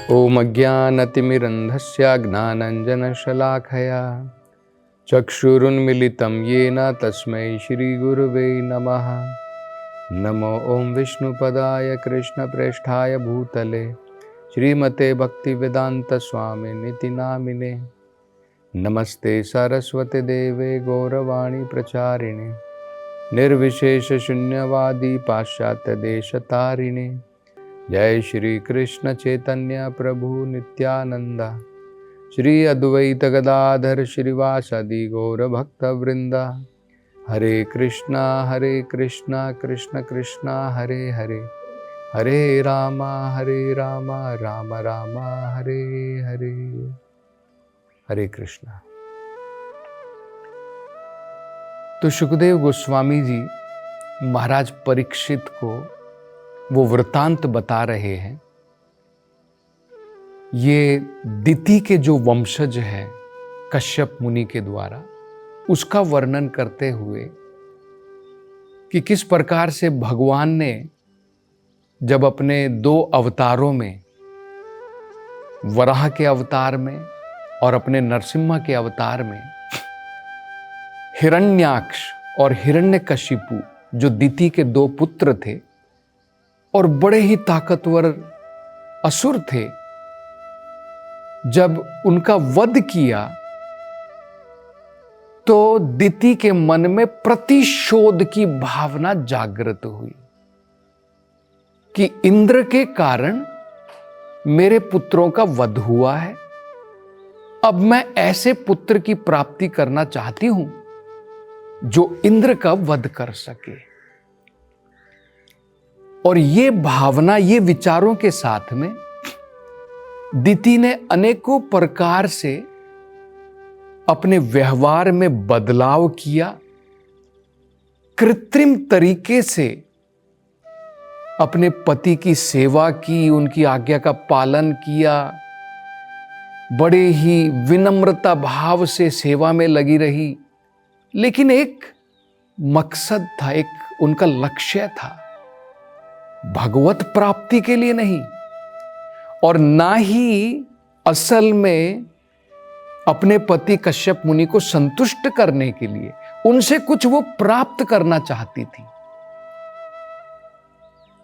ॐ अज्ञानतिमिरन्धस्य ज्ञानाञ्जनशलाखया चक्षुरुन्मिलितं येन तस्मै श्रीगुरुवे नमः। नमो ॐ विष्णुपदाय कृष्णप्रेष्ठाय भूतले श्रीमते भक्तिवेदान्तस्वामिनिति नामिने। नमस्ते सरस्वती देवे गौरवाणी प्रचारिणे निर्विशेषशून्यवादी पाश्चात्यदेशतारिणे। जय श्री कृष्ण चैतन्य प्रभु नित्यानंद श्री अद्वैत गदाधर श्रीवासादि गौर भक्त वृंदा। हरे कृष्णा कृष्ण कृष्णा हरे हरे, हरे राम राम राम हरे हरे। हरे कृष्णा। तो सुखदेव गोस्वामी जी महाराज परीक्षित को वो वृतांत बता रहे हैं। ये दिति के जो वंशज है कश्यप मुनि के द्वारा, उसका वर्णन करते हुए कि किस प्रकार से भगवान ने जब अपने दो अवतारों में, वराह के अवतार में और अपने नरसिम्हा के अवतार में, हिरण्याक्ष और हिरण्यकशिपु जो दिति के दो पुत्र थे और बड़े ही ताकतवर असुर थे, जब उनका वध किया तो दिति के मन में प्रतिशोध की भावना जागृत हुई कि इंद्र के कारण मेरे पुत्रों का वध हुआ है, अब मैं ऐसे पुत्र की प्राप्ति करना चाहती हूं जो इंद्र का वध कर सके। और ये भावना, ये विचारों के साथ में दिति ने अनेकों प्रकार से अपने व्यवहार में बदलाव किया, कृत्रिम तरीके से अपने पति की सेवा की, उनकी आज्ञा का पालन किया, बड़े ही विनम्रता भाव से सेवा में लगी रही, लेकिन एक मकसद था, एक उनका लक्ष्य था, भगवत प्राप्ति के लिए नहीं, और ना ही असल में अपने पति कश्यप मुनि को संतुष्ट करने के लिए, उनसे कुछ वो प्राप्त करना चाहती थी।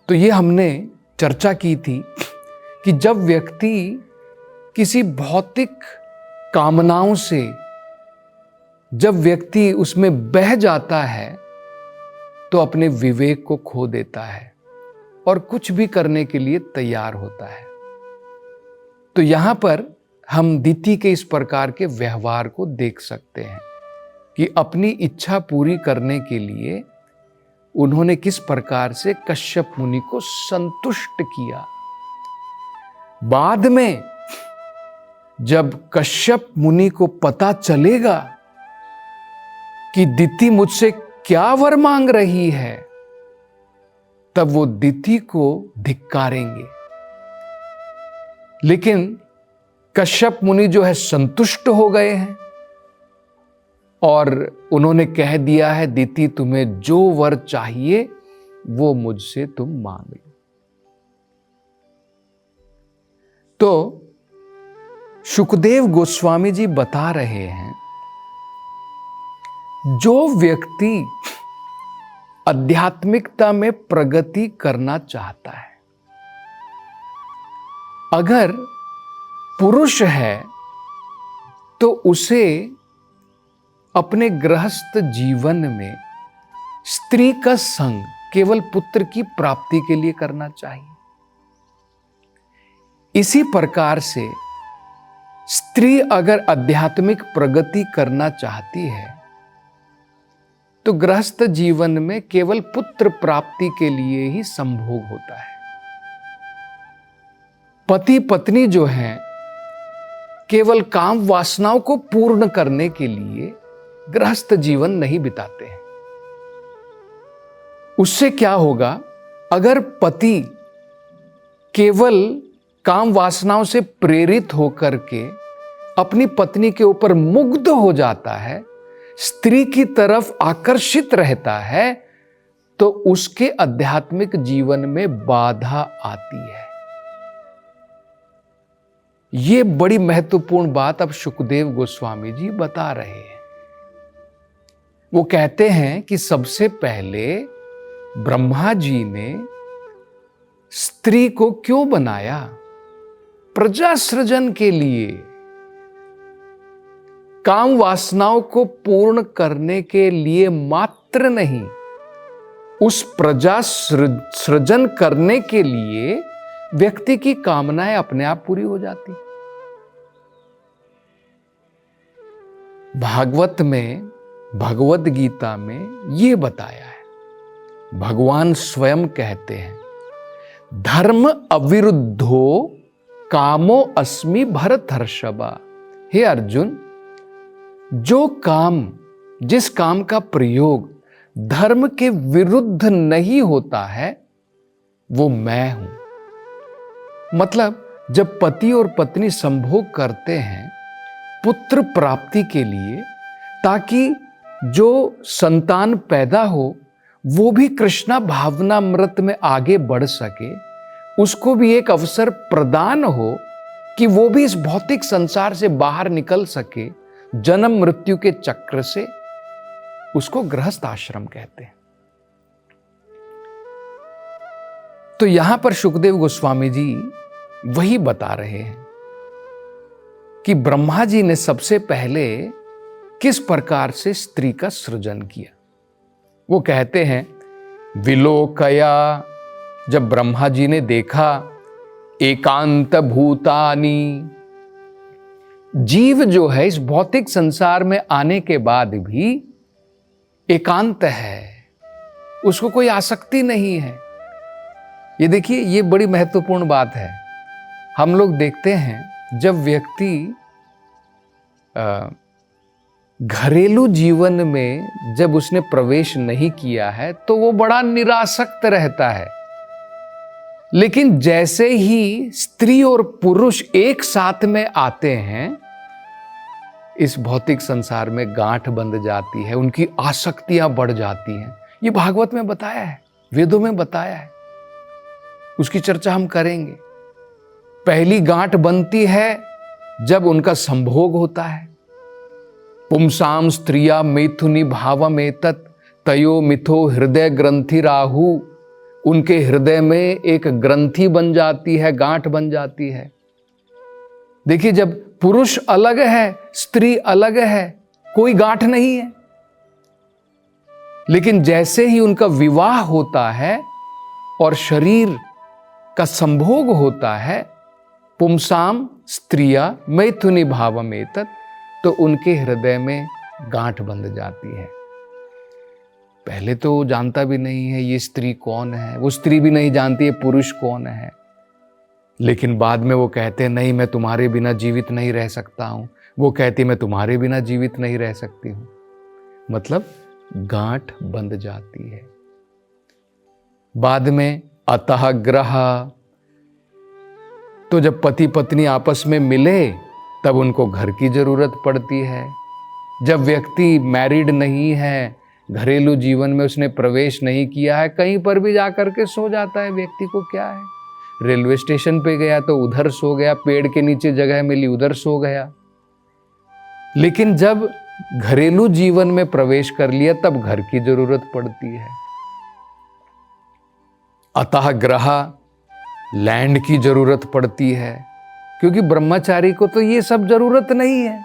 तो ये हमने चर्चा की थी कि जब व्यक्ति किसी भौतिक कामनाओं से, जब व्यक्ति उसमें बह जाता है तो अपने विवेक को खो देता है और कुछ भी करने के लिए तैयार होता है। तो यहां पर हम दिति के इस प्रकार के व्यवहार को देख सकते हैं कि अपनी इच्छा पूरी करने के लिए उन्होंने किस प्रकार से कश्यप मुनि को संतुष्ट किया। बाद में जब कश्यप मुनि को पता चलेगा कि दिति मुझसे क्या वर मांग रही है, तब वो दिति को धिक्कारेंगे। लेकिन कश्यप मुनि जो है संतुष्ट हो गए हैं और उन्होंने कह दिया है, दिति तुम्हें जो वर चाहिए वो मुझसे तुम मांग लो। तो सुखदेव गोस्वामी जी बता रहे हैं, जो व्यक्ति आध्यात्मिकता में प्रगति करना चाहता है, अगर पुरुष है तो उसे अपने गृहस्थ जीवन में स्त्री का संग केवल पुत्र की प्राप्ति के लिए करना चाहिए। इसी प्रकार से स्त्री अगर आध्यात्मिक प्रगति करना चाहती है तो गृहस्थ जीवन में केवल पुत्र प्राप्ति के लिए ही संभोग होता है। पति पत्नी जो हैं केवल काम वासनाओं को पूर्ण करने के लिए गृहस्थ जीवन नहीं बिताते हैं। उससे क्या होगा, अगर पति केवल काम वासनाओं से प्रेरित होकर के अपनी पत्नी के ऊपर मुग्ध हो जाता है, स्त्री की तरफ आकर्षित रहता है, तो उसके आध्यात्मिक जीवन में बाधा आती है। ये बड़ी महत्वपूर्ण बात अब सुखदेव गोस्वामी जी बता रहे हैं। वो कहते हैं कि सबसे पहले ब्रह्मा जी ने स्त्री को क्यों बनाया? प्रजा सृजन के लिए, काम वासनाओं को पूर्ण करने के लिए मात्र नहीं, उस प्रजा सृजन करने के लिए व्यक्ति की कामनाएं अपने आप पूरी हो जाती। भागवत में, भगवत गीता में यह बताया है। भगवान स्वयं कहते हैं, धर्म अविरुद्धो कामो अस्मि भरतर्षभा। हे अर्जुन, जो काम, जिस काम का प्रयोग धर्म के विरुद्ध नहीं होता है, वो मैं हूं। मतलब जब पति और पत्नी संभोग करते हैं पुत्र प्राप्ति के लिए, ताकि जो संतान पैदा हो वो भी कृष्णा भावनामृत में आगे बढ़ सके, उसको भी एक अवसर प्रदान हो कि वो भी इस भौतिक संसार से बाहर निकल सके, जन्म मृत्यु के चक्र से, उसको गृहस्थ आश्रम कहते हैं। तो यहां पर सुखदेव गोस्वामी जी वही बता रहे हैं कि ब्रह्मा जी ने सबसे पहले किस प्रकार से स्त्री का सृजन किया। वो कहते हैं, विलोकया, जब ब्रह्मा जी ने देखा, एकांत भूतानि, जीव जो है इस भौतिक संसार में आने के बाद भी एकांत है, उसको कोई आसक्ति नहीं है। ये देखिए, ये बड़ी महत्वपूर्ण बात है। हम लोग देखते हैं जब व्यक्ति घरेलू जीवन में जब उसने प्रवेश नहीं किया है तो वो बड़ा निरासक्त रहता है। लेकिन जैसे ही स्त्री और पुरुष एक साथ में आते हैं, इस भौतिक संसार में गांठ बंध जाती है, उनकी आसक्तियां बढ़ जाती हैं। ये भागवत में बताया है, वेदों में बताया है, उसकी चर्चा हम करेंगे। पहली गांठ बनती है जब उनका संभोग होता है। पुंसाम स्त्रिया मैथुनी भावमेतत् तयो मिथो हृदय ग्रंथि राहु। उनके हृदय में एक ग्रंथि बन जाती है, गांठ बन जाती है। देखिए, जब पुरुष अलग है, स्त्री अलग है, कोई गांठ नहीं है। लेकिन जैसे ही उनका विवाह होता है और शरीर का संभोग होता है, पुंसाम स्त्रिया मैथुनी भावमेतत्, तो उनके हृदय में गांठ बंध जाती है। पहले तो वो जानता भी नहीं है ये स्त्री कौन है, वो स्त्री भी नहीं जानती है पुरुष कौन है। लेकिन बाद में वो कहते हैं, नहीं मैं तुम्हारे बिना जीवित नहीं रह सकता हूं। वो कहती, मैं तुम्हारे बिना जीवित नहीं रह सकती हूं। मतलब गांठ बंध जाती है। बाद में अतः ग्रह, तो जब पति पत्नी आपस में मिले तब उनको घर की जरूरत पड़ती है। जब व्यक्ति मैरिड नहीं है, घरेलू जीवन में उसने प्रवेश नहीं किया है, कहीं पर भी जाकर के सो जाता है। व्यक्ति को क्या है, रेलवे स्टेशन पे गया तो उधर सो गया, पेड़ के नीचे जगह मिली उधर सो गया। लेकिन जब घरेलू जीवन में प्रवेश कर लिया तब घर की जरूरत पड़ती है। अतः ग्रह, लैंड की जरूरत पड़ती है, क्योंकि ब्रह्मचारी को तो ये सब जरूरत नहीं है।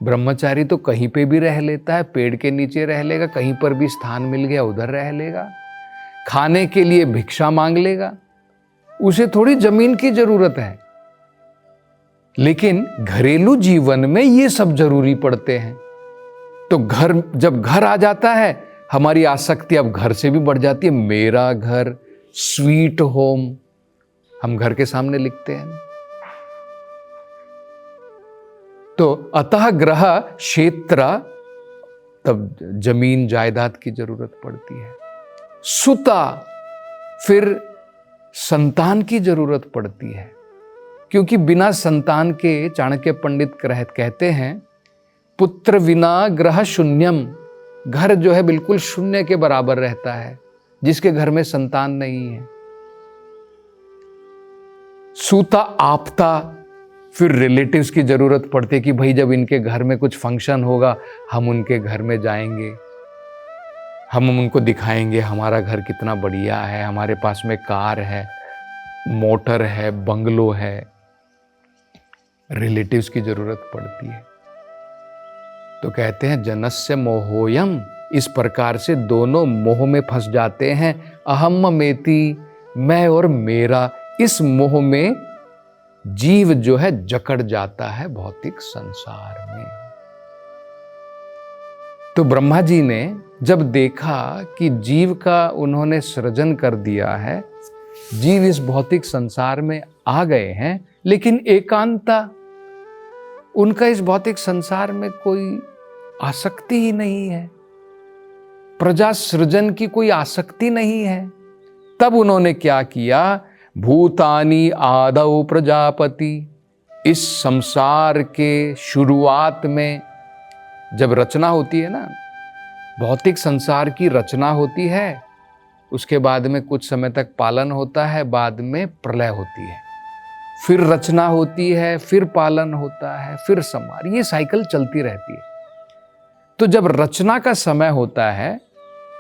ब्रह्मचारी तो कहीं पे भी रह लेता है, पेड़ के नीचे रह लेगा, कहीं पर भी स्थान मिल गया उधर रह लेगा, खाने के लिए भिक्षा मांग लेगा, उसे थोड़ी जमीन की जरूरत है। लेकिन घरेलू जीवन में ये सब जरूरी पड़ते हैं। तो घर, जब घर आ जाता है, हमारी आसक्ति अब घर से भी बढ़ जाती है। मेरा घर, स्वीट होम, हम घर के सामने लिखते हैं। तो अतः ग्रह, क्षेत्र, तब जमीन जायदाद की जरूरत पड़ती है। सुता, फिर संतान की जरूरत पड़ती है, क्योंकि बिना संतान के, चाणक्य पंडित कहते हैं, पुत्र विना ग्रह शून्यम। घर जो है बिल्कुल शून्य के बराबर रहता है, जिसके घर में संतान नहीं है। सूता आपता, फिर रिलेटिव्स की जरूरत पड़ती है कि भाई जब इनके घर में कुछ फंक्शन होगा हम उनके घर में जाएंगे, हम उनको दिखाएंगे हमारा घर कितना बढ़िया है, हमारे पास में कार है, मोटर है, बंगलो है। रिलेटिव्स की जरूरत पड़ती है। तो कहते हैं जनस्य मोहोयम, इस प्रकार से दोनों मोह में फंस जाते हैं। अहम ममेति, मैं और मेरा, इस मोह में जीव जो है जकड़ जाता है भौतिक संसार में। तो ब्रह्मा जी ने जब देखा कि जीव का उन्होंने सृजन कर दिया है, जीव इस भौतिक संसार में आ गए हैं, लेकिन एकांता, उनका इस भौतिक संसार में कोई आसक्ति ही नहीं है, प्रजा सृजन की कोई आसक्ति नहीं है। तब उन्होंने क्या किया, भूतानि आदौ प्रजापति, इस संसार के शुरुआत में जब रचना होती है ना, भौतिक संसार की रचना होती है, उसके बाद में कुछ समय तक पालन होता है, बाद में प्रलय होती है, फिर रचना होती है, फिर पालन होता है, फिर संहार, ये साइकिल चलती रहती है। तो जब रचना का समय होता है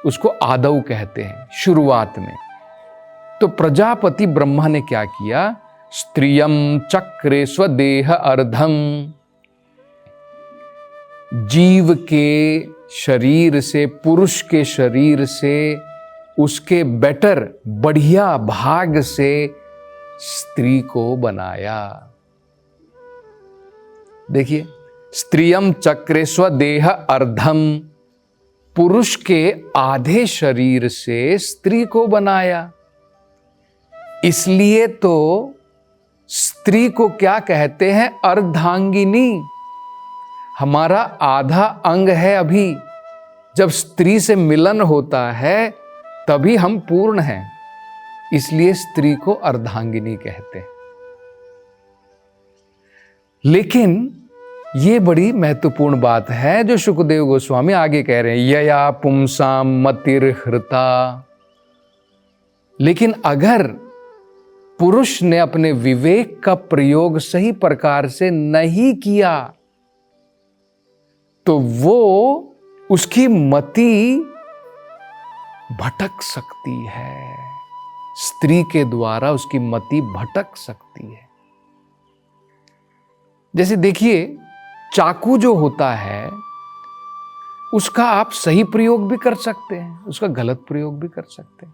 उसको आदौ कहते हैं, शुरुआत में। तो प्रजापति ब्रह्मा ने क्या किया, स्त्रियम चक्रे स्वदेह अर्धम, जीव के शरीर से, पुरुष के शरीर से, उसके बेटर बढ़िया भाग से स्त्री को बनाया। देखिए, स्त्रियम चक्रे स्वदेह अर्धम, पुरुष के आधे शरीर से स्त्री को बनाया। इसलिए तो स्त्री को क्या कहते हैं, अर्धांगिनी। हमारा आधा अंग है अभी, जब स्त्री से मिलन होता है तभी हम पूर्ण हैं, इसलिए स्त्री को अर्धांगिनी कहते हैं। लेकिन ये बड़ी महत्वपूर्ण बात है जो शुकदेव गोस्वामी आगे कह रहे हैं, यया पुंसाम मतिर्हृता। लेकिन अगर पुरुष ने अपने विवेक का प्रयोग सही प्रकार से नहीं किया तो वो, उसकी मति भटक सकती है, स्त्री के द्वारा उसकी मति भटक सकती है। जैसे देखिए, चाकू जो होता है उसका आप सही प्रयोग भी कर सकते हैं, उसका गलत प्रयोग भी कर सकते हैं।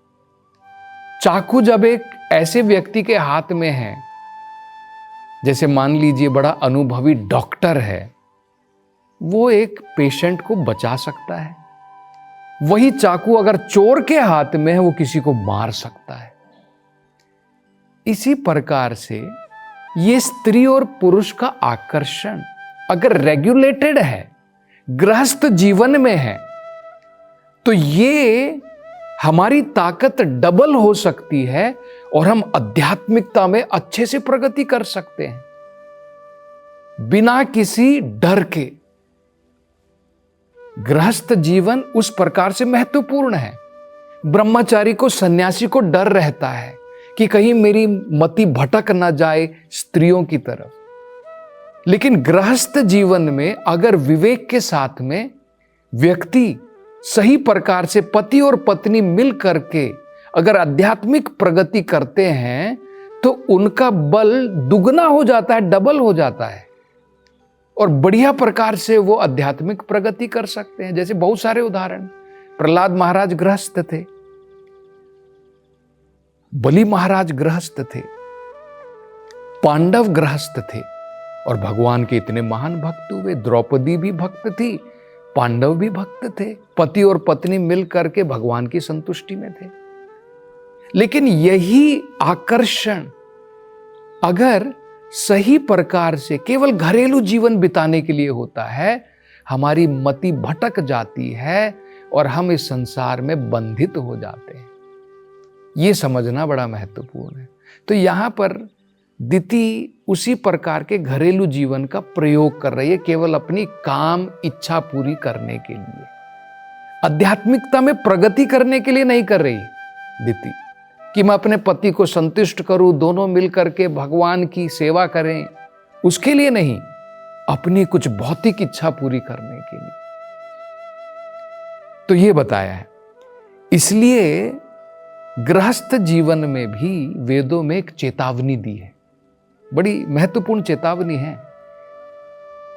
चाकू जब एक ऐसे व्यक्ति के हाथ में है, जैसे मान लीजिए बड़ा अनुभवी डॉक्टर है, वो एक पेशेंट को बचा सकता है। वही चाकू अगर चोर के हाथ में है, वो किसी को मार सकता है। इसी प्रकार से ये स्त्री और पुरुष का आकर्षण अगर रेगुलेटेड है, गृहस्थ जीवन में है, तो ये हमारी ताकत डबल हो सकती है और हम आध्यात्मिकता में अच्छे से प्रगति कर सकते हैं बिना किसी डर के। गृहस्थ जीवन उस प्रकार से महत्वपूर्ण है। ब्रह्मचारी को, सन्यासी को डर रहता है कि कहीं मेरी मति भटक ना जाए स्त्रियों की तरफ। लेकिन गृहस्थ जीवन में अगर विवेक के साथ में व्यक्ति सही प्रकार से पति और पत्नी मिल करके अगर आध्यात्मिक प्रगति करते हैं तो उनका बल दुगना हो जाता है, डबल हो जाता है, और बढ़िया प्रकार से वो आध्यात्मिक प्रगति कर सकते हैं। जैसे बहुत सारे उदाहरण, प्रहलाद महाराज गृहस्थ थे, बलि महाराज गृहस्थ थे, पांडव गृहस्थ थे और भगवान के इतने महान भक्त हुए। द्रौपदी भी भक्त थी, पांडव भी भक्त थे, पति और पत्नी मिल करके भगवान की संतुष्टि में थे। लेकिन यही आकर्षण अगर सही प्रकार से केवल घरेलू जीवन बिताने के लिए होता है, हमारी मति भटक जाती है और हम इस संसार में बंधित हो जाते हैं। ये समझना बड़ा महत्वपूर्ण है। तो यहां पर दिति उसी प्रकार के घरेलू जीवन का प्रयोग कर रही है, केवल अपनी काम इच्छा पूरी करने के लिए, आध्यात्मिकता में प्रगति करने के लिए नहीं कर रही दिति कि मैं अपने पति को संतुष्ट करूं, दोनों मिल करके भगवान की सेवा करें, उसके लिए नहीं, अपनी कुछ भौतिक इच्छा पूरी करने के लिए। तो ये बताया है। इसलिए गृहस्थ जीवन में भी वेदों में एक चेतावनी दी है, बड़ी महत्वपूर्ण चेतावनी है।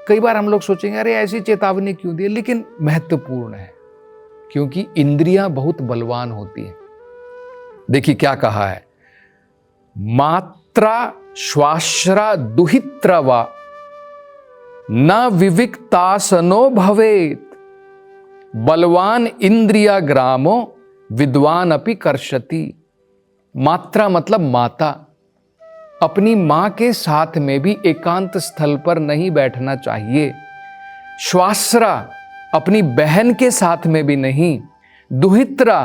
कई बार हम लोग सोचेंगे अरे ऐसी चेतावनी क्यों दी है, लेकिन महत्वपूर्ण है क्योंकि इंद्रियां बहुत बलवान होती हैं। देखिए क्या कहा है, मात्रा श्वाश्रा दुहित्रा वा न विविक्तासनो भवेत, बलवान इंद्रिया ग्रामो विद्वान अपि कर्षति। मात्रा मतलब माता, अपनी मां के साथ में भी एकांत स्थल पर नहीं बैठना चाहिए। श्वाश्रा अपनी बहन के साथ में भी नहीं, दुहित्रा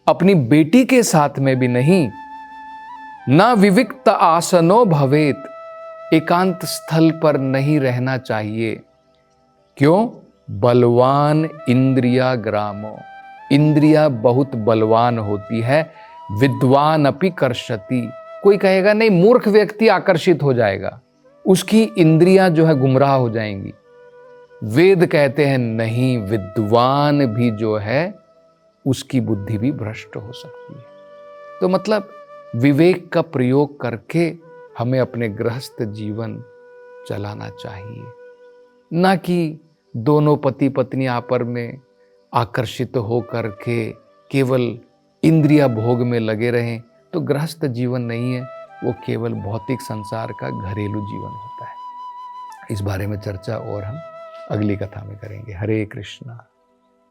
अपनी बेटी के साथ में भी नहीं, न विविक्त आसनो भवेत, एकांत स्थल पर नहीं रहना चाहिए। क्यों? बलवान इंद्रिया ग्रामो, इंद्रिया बहुत बलवान होती है। विद्वान अपि कर्षति, कोई कहेगा नहीं मूर्ख व्यक्ति आकर्षित हो जाएगा, उसकी इंद्रियां जो है गुमराह हो जाएंगी। वेद कहते हैं नहीं, विद्वान भी जो है उसकी बुद्धि भी भ्रष्ट हो सकती है। तो मतलब विवेक का प्रयोग करके हमें अपने गृहस्थ जीवन चलाना चाहिए, ना कि दोनों पति पत्नी आपस में आकर्षित हो करके केवल इंद्रिया भोग में लगे रहें। तो गृहस्थ जीवन नहीं है, वो केवल भौतिक संसार का घरेलू जीवन होता है। इस बारे में चर्चा और हम अगली कथा में करेंगे। हरे कृष्णा।